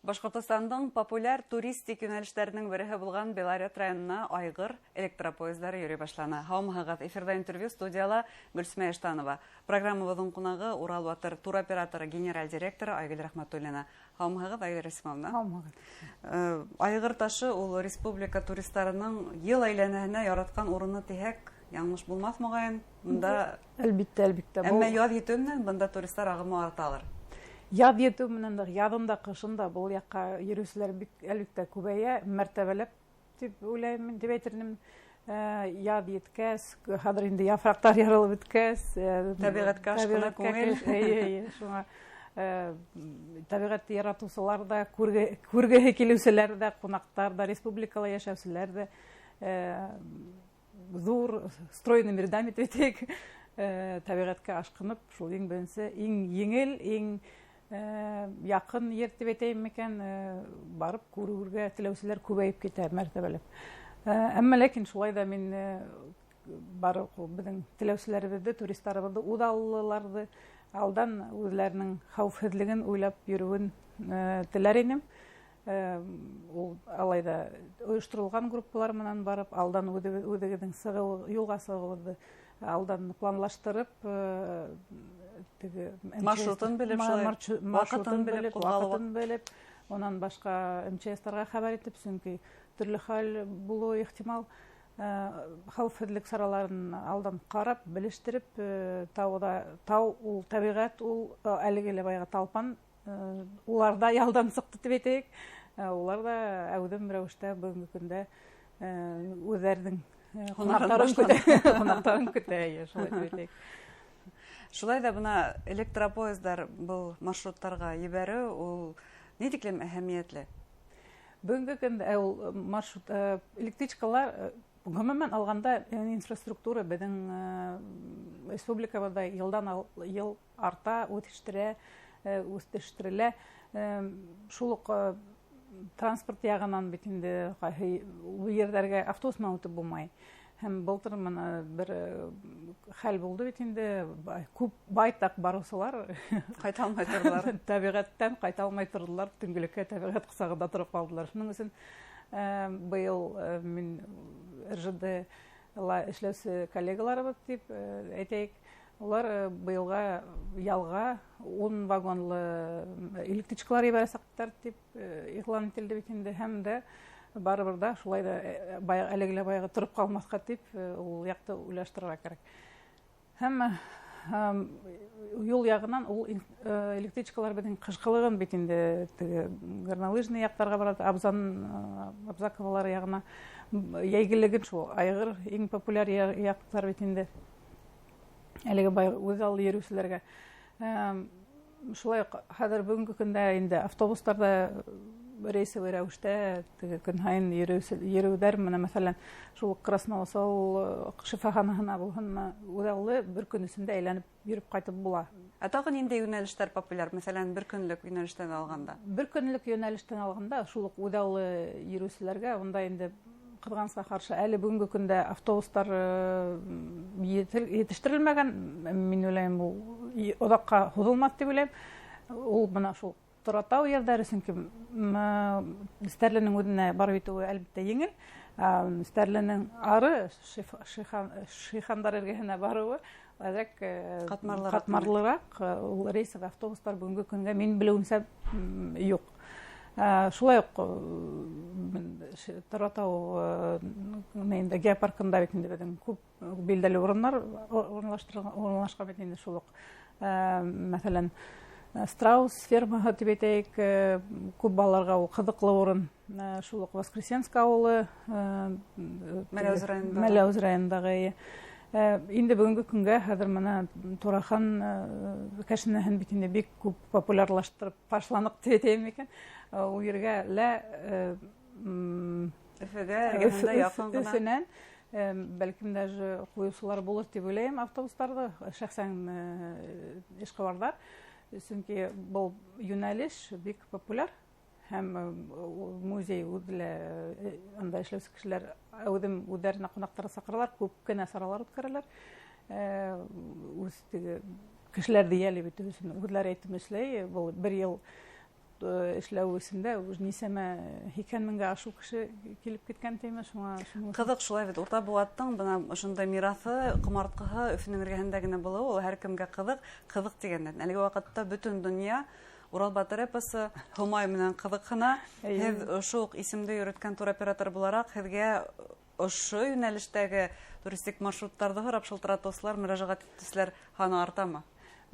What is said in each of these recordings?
Башкортостандың популяр туристик юнәлешләренең береһе булган Белорет районына айгыр электропоездлары йөри башлана. Һаумыгыз, эфирда интервью студияла Гөлсемә Эштанова. Программабызның кунагы Урал Ватыр туроператоры генераль директоры Айгөл Рахматуллина. Һаумыгыз, Айгөл Рәсимовна. Һаумыгыз. Айгыр ташы ул республика туристларының ел әйләнәһенә яраткан урыны тиһәк, яңлыш булмас мөгаен. Монда Әлбиттә. Әмма яз җитү менән монда туристлар агымы арталыр. Яз җитү менән язында, кышында бу якка йөрүчеләр бик әлбиттә күбәя, мәртәбәләп дип уйлыйм, дип әйтермен. Яз җиткәс, хәзер инде яфрактар ярылып беткәс, табигатькә ашкына күңел. Шуңа табигать яратучылар да, күргәһе килүчеләр дә, кунактар да, республикала яшәүчеләр дә зур стройными рядами тетек табигатькә ашкынып, шул иң беренче, иң еңел, иң якын ертеп әйтәм микән, барып күрүгә теләүчеләр күбәеп китә мәртәбәләп. Әмма ләкин шулай да мин барып безнең теләүчеләребезне, туристларыбызны, удаллыларны алдан үзләренең хәвефсезлеген уйлап йөрүен теләр идем. Ул алайда оештырылган группалар менән барып, алдан үзегезнең юлга сыгуыгызны алдан планлаштырып, маршрутын белеп, вакытын белеп, онан башка МЧСларга хәбәр итеп, чөнки төрле хәл булуы ихтимал, хәвефсезлек сараларын алдан карап, белештереп, тау ул табигать, ул әлеге байга талпан, уларда ялдан сыкты дип әйтәйек. Улар да әүдем рәвештә бүгенге көндә үзләренең кунактарын көтә, шулай дип әйтәйек. Шулай да бuna электропоездлар бу маршруттарга ебәрү, ул ни диклем әһәмиятле? Бүгенге көндә ул маршрут электричкалар гомумән алганда инфраструктура безнең республикабызда ел арта, үстерелә. Шул ук транспорт ягынан бит инде бу ерләргә автобус үтеп булмай. Һәм былтыр менә бер хәл булды бит инде, күп байтак баручылар кайталмай тордылар. Табигатьтән кайталмай тордылар, төнгелеккә табигать кысагында торып калдылар. Шуның өчен быел мин РЖД ла эшләүче коллегаларыбыз дип әйтәйек, улар быелга ялга 10 вагонлы электричкалар ебәрәсәктәр дип игълан ителде бит инде, һәм дә барыбер да шулай да әлегелә байга торып калмаска дип ул якты уйлаштырырга кирәк. Һәм юл ягынан ул электричкалар безнең кышкылыгын бит инде горнолыжный яктарга барат, Абзаковалар ягына яйгелеген шул айгыр иң популяр яктар бит инде. Әлеге бай үзал йөрүчеләргә. Шулай хәзер бүгенге көндә инде автобусларда рейсовый рәвештә көн һайын йөрүдәр, менә мәсәлән, шул Красноусол шифаханасына булһынмы, үзаллы бер көн исендә әйләнеп йөреп кайтып була. Тагы нинди юнәлештәр популяр, мәсәлән, бер көнлек юнәлештән алганда? Бер көнлек юнәлештән алганда, шул ук үзаллы йөрүчеләргә унда инде кыргынга каршы әле бүгенге көндә автобуслар җитештерелмәгән. Мин уйлыйм, бу одакка һузылмас дип уйлыйм. Ул менә шул Торатау ердәре, чөнки Стәрленең үзенә барып итүе әлбәттә еңел. Стәрленең ары Шихандар эргәһенә баруы әзрәк катмарлырак. Ул рейсовый автобуслар бүгенге көнгә мин белүемчә юк. Шулай ук Торатау геопаркында бит инде безнең күп билдәле урыннар урынлашкан бит инде шул ук. Мәсәлән, Страус фермаһы дип әйтәйек, күп балаларга ул кызыклы урын. Шул ук Воскресенск авылы, Мәләүз районындагы. Инде бүгенге көнгә хәзер менә Турахан кәшенәһен бит инде бик күп популярлаштырып башланык дип әйтәм микән. Ул ергә Өфөнән бәлкем даже куючылар булыр дип уйлыйм автобусларда, шәхсән эшкуарлар. Чөнки бу юнәлеш бик популяр һәм музей үзләре анда эшләүче кешеләр үзләренә кунактар сакырлар, күп кенә саралар үткәрәләр. Үз кешеләр дияле бит үзләре әйтеп эшләй, бу бер ел эшләү исендә нисәмә 80 меңгә ашу кеше килеп киткән тиме, шуңа Кызык шулай бит. Урта Булаттың бына шундай мирасы, кымарткыһы Өфөнең эргәһендә генә булуы, ул һәркемгә кызык дигәннән. Әлеге вакытта бөтен дөнья Урал Батыр эпосы Һомай менән кызыкһына. Һез ошо ук исемдә йөрөткән туроператор буларак, һезгә ошо юнәлештәге туристик маршруттарда һорап шылтыратучылар, мөрәҗәгать итүчеләр һаны артамы?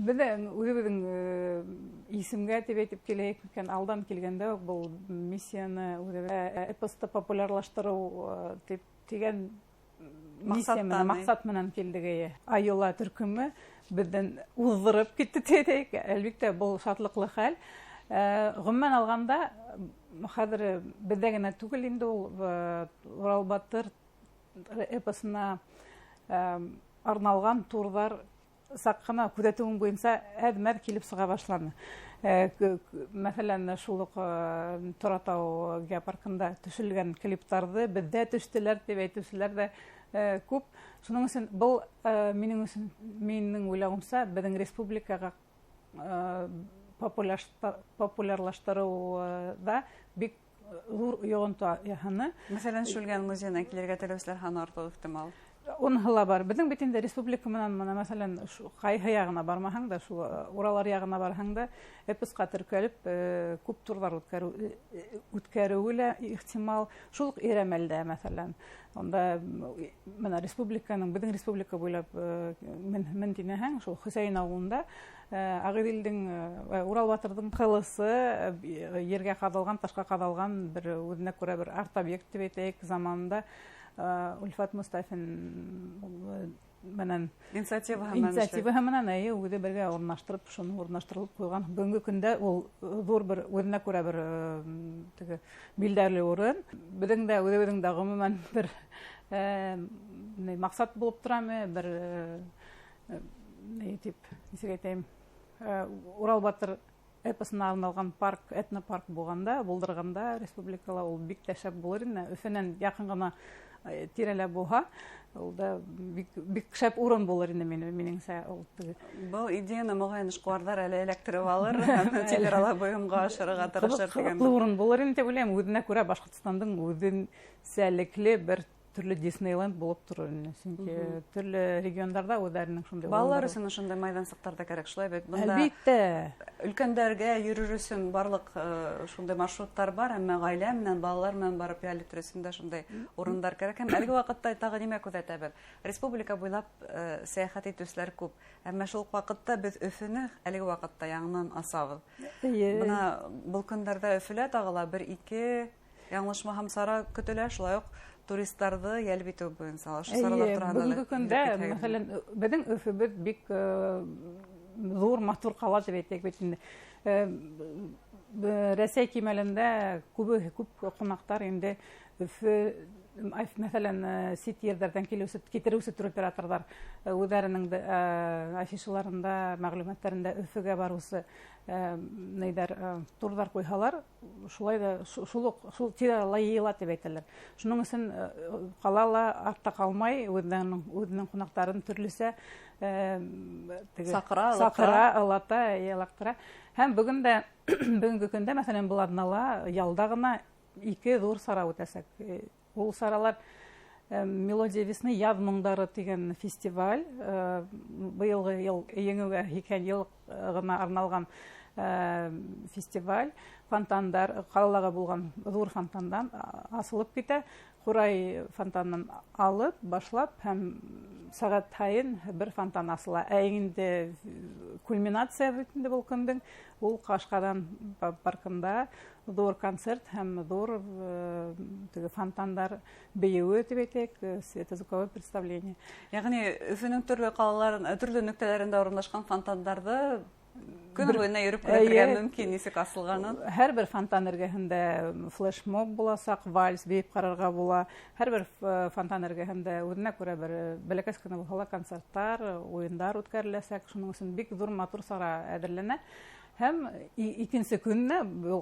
Безнең үзебезнең исемгә дип әйтеп киләек микән, алдан килгәндә үк бу миссияны эпосты популярлаштыру дигән максат менән килдек. Айола төркеме бездән уздырып китте дидек. Әлбәттә, бу шатлыклы хәл. Гомумән алганда, хәзер бездә генә түгел инде ул Урал Батыр эпосына арналган турлар саккына күзәтүең буенча әдмәр килеп сыга башланы. Мәсәлән, шул ук Торатау геопаркында төшелгән клипларны бездә төштеләр дип әйтүчеләр дә күп. Шуның өчен бу минем уйлавымча безнең республикага популярлаштыруда бик зур йогынты яһаны. Мәсәлән, Шүлгән музейына килергә теләүчеләр һаны артуы ихтимал. Унһыла бар. Безнең бит инде республика менән мәсәлән кайһы ягына бармаһаң да, шу Уралар ягына барһаң да, эпоска теркәлеп күп турлар үткәрүе лә ихтимал. Шул иремәлдә мәсәлән. Онда менә республиканың, безнең республика буйлап мен динәһәң, шул Хөсәйн авылында Агыйделдең Урал Батырдың кылысы ергә кадалган, ташка кадалган бер үзенә күрә бер арт объект дип әйтәйек, заманында Ульфат Мустафин менән инициатива менән үзе бергә урнаштырып, шуны урнаштырылып куйган. Бүгенге көндә ул зур бер үзенә күрә бер билдәле урын. Безнең дә үзебезнең дә гомумән бер максат булып торамы, бер дип әйтәм, Урал Батыр эпосына арналган парк, этнопарк булдырганда республикала ул бик тәшәп булыр иде. Өфөннән якын гына тирәләп булһа, ул да бик шәп урын булыр инде минеңсә. Бу идеяны мөгаен эшкуарлар әле эләктереп алыр, тирәләр буйымга ашырга тырышыр дигән. Урын булыр инде дип уйлыйм. Үзенә күрә Башкортстандың үзенчәлекле бер төрле Диснейленд булып торыр инде. Чөнки төрле регионнарда үзләренең шундый балалар өчен шундый майданчыкларда кирәк, шулай бит. Монда әлбәттә өлкәннәргә йөрер өчен барлык шундый маршруттар бар, әмма гаилә менән, балалар менән барып ял итүсендә шундый урыннар кирәк. Һәм әлеге вакытта тагы нимә күзәтәбез? Республика буйлап сәяхәт итүчеләр күп. Әмма шул вакытта без Өфөне әлеге вакытта яңадан асабыз. Менә бу көндәрдә Өфөлә тагыла 1-2 яңлышмаһам сара көтелә, шулай ук туристларны ялп итү буенча саралар торганда. Бүгенге көндә, мәсәлән, безнең Өфөбез бик зур матур кала дип әйтәк бит инде. Рәсәй кимәлендә күп кунактар инде Өфө, мәсәлән, сит ердәрдән китерүче туроператорлар үзләренең афишаларында, мәгълүматларында Өфөгә баручы турлар куйһалар, шулай да шул тирәләй йыела дип әйтәләр. Шуның өчен калала артта калмай, үзенең кунактарын төрлесә сакыра, алата, ялактыра. Һәм бүгенге көндә, мәсәлән, Буладнала ялда гына 2 зур сара үтәсәк. Ул саралар Мелодия весны, яз моңдары дигән фестиваль, быелгы ел еңүгә 2 ел гына арналган фестиваль, фонтандар, калаларга булган зур фонтандан асылып китә. Курай фонтаннан алып, башлап, һәм сагат сайын бер фонтан асыла. Инде кульминация битендә бу көндең ул Кашкадан паркында зур концерт һәм зур фонтандар бейеүе дип әйтәк, светозвуковое представление. Ягъни Өфөнең төрле калаларында, төрле нөктәләрендә урнашкан фонтаннарды көн буена йөреп күрергә мөмкин, нисек асылганын. Һәрбер фонтан эргәһендә флешмоб буласак, вальс бейеп карарга була. Һәрбер фонтан эргәһендә үзенә күрә бер бәләкәс кенә булса концертлар, уеннар үткәреләсәк, шуның өчен бик зур матур сара әзерләнә. Һәм икенче көнне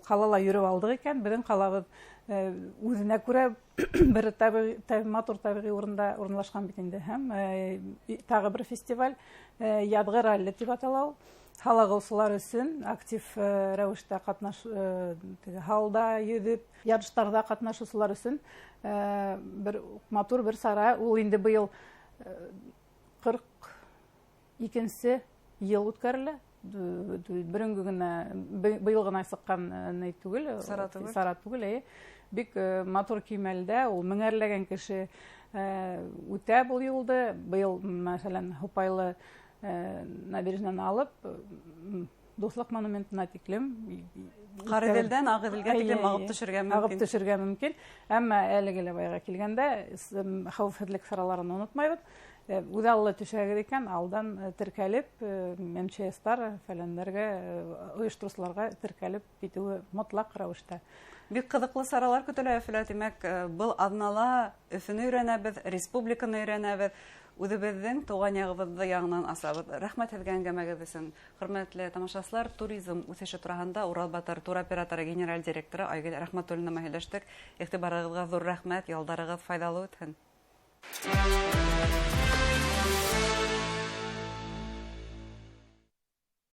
калала йөреп алдык икән, безнең калабыз үзенә күрә бер матур табигый урында урынлашкан бит инде. Һәм тагы бер фестиваль Ядгы ралли дип атала. Халагаусылар өсөн актив рәвештә катнаш халда йөзеп, ярыштарда катнашучылар өсөн бер матур бер сара. Ул инде быел 42нче ел үткәрелә. Бөренге генә быел гына сыккан түгел, сара түгел. Бик матур кимәлдә, ул меңәрләгән кеше үтә бу юлды. Быел, мәсәлән, Хупайлы набережнаны алып, Дуслык монументына тиклем Карыделдән Агыделгә тиклем агып төшергә мөмкин. Әмма әлеге байга килгәндә хәвефсезлек сараларын онытмайбыз. Үҙаллы төшәгез икән, алдан теркәлеп, МЧС-тар, фәләнләргә, оештырыусыларга теркәлеп китүе мотлак рәвештә. Бик кызыклы саралар көтелә Өфөлә. Димәк, был аҙнала Өфөне өйрәнәбеҙ, республиканы өйрәнәбеҙ, үҙебеҙҙең тыуған ягыбыҙҙы яңынан асабыҙ. Рәхмәт һеҙгә әңгәмәгеҙ өсөн. Хөрмәтле тамашасылар, туризм үҫеше тураһында Урал Батыр туроператоры генераль директоры Айгөл Рәхмәтуллина мәһәлләштек. Иғтибарығыҙға ҙур рәхмәт, ялдарығыҙ файҙалы үтһен.